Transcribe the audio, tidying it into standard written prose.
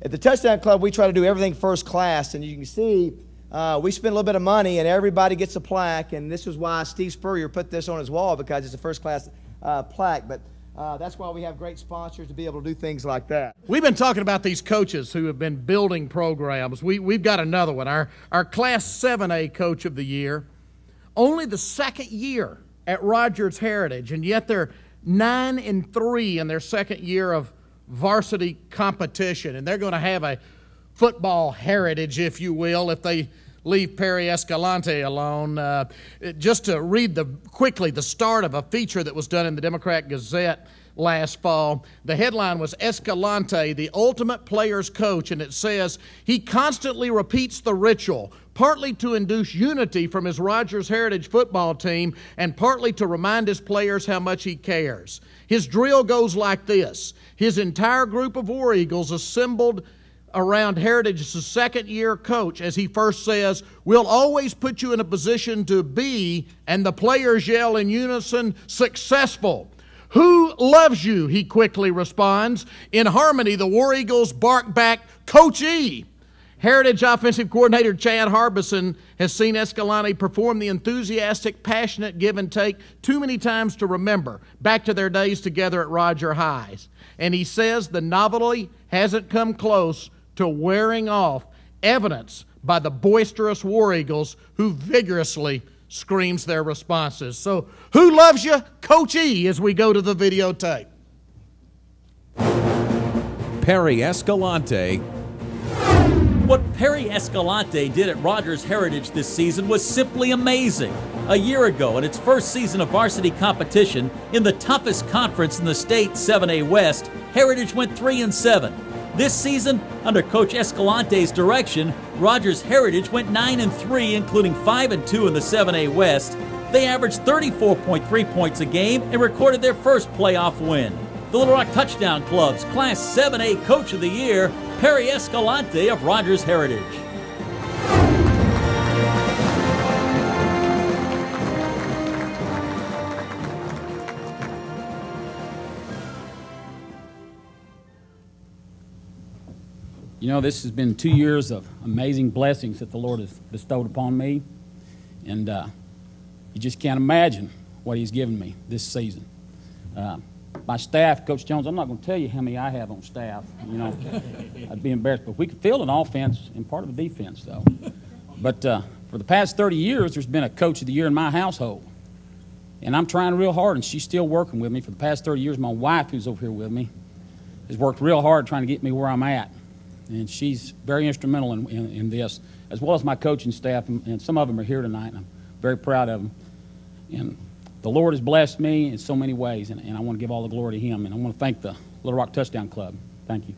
At the Touchdown Club, we try to do everything first class, and you can see we spend a little bit of money, and everybody gets a plaque, and this is why Steve Spurrier put this on his wall, because it's a first-class plaque. But that's why we have great sponsors to be able to do things like that. We've been talking about these coaches who have been building programs. We've got another one, our Class 7A Coach of the Year. Only the second year at Rogers Heritage, and yet they're 9-3 in their second year of varsity competition, and they're going to have a football heritage, if you will, if they leave Perry Escalante alone. Just to read quickly the start of a feature that was done in the Democrat Gazette last fall. The headline was Escalante, the ultimate player's coach, and it says, he constantly repeats the ritual, partly to induce unity from his Rogers Heritage football team and partly to remind his players how much he cares. His drill goes like this. His entire group of War Eagles assembled around Heritage's second-year coach, as he first says, we'll always put you in a position to be, and the players yell in unison, successful. Who loves you? He quickly responds. In harmony, the War Eagles bark back, Coach E. Heritage offensive coordinator Chad Harbison has seen Escalante perform the enthusiastic, passionate give and take too many times to remember, back to their days together at Roger Highs. And he says the novelty hasn't come close to wearing off, evidenced by the boisterous War Eagles who vigorously screams their responses. So, who loves you? Coach E, as we go to the videotape. Perry Escalante. What Perry Escalante did at Rogers Heritage this season was simply amazing. A year ago, in its first season of varsity competition, in the toughest conference in the state, 7A West, Heritage went 3-7. This season, under Coach Escalante's direction, Rogers Heritage went 9-3, including 5-2 in the 7A West. They averaged 34.3 points a game and recorded their first playoff win. The Little Rock Touchdown Club's Class 7A Coach of the Year, Perry Escalante of Rogers Heritage. You know, this has been 2 years of amazing blessings that the Lord has bestowed upon me, and you just can't imagine what He's given me this season. My staff, Coach Jones, I'm not going to tell you how many I have on staff. You know, I'd be embarrassed, but we could field an offense and part of a defense, though. But for the past 30 years, there's been a Coach of the Year in my household, and I'm trying real hard, and she's still working with me. For the past 30 years, my wife, who's over here with me, has worked real hard trying to get me where I'm at. And she's very instrumental in this, as well as my coaching staff, and some of them are here tonight, and I'm very proud of them. And the Lord has blessed me in so many ways, and I want to give all the glory to Him, and I want to thank the Little Rock Touchdown Club. Thank you.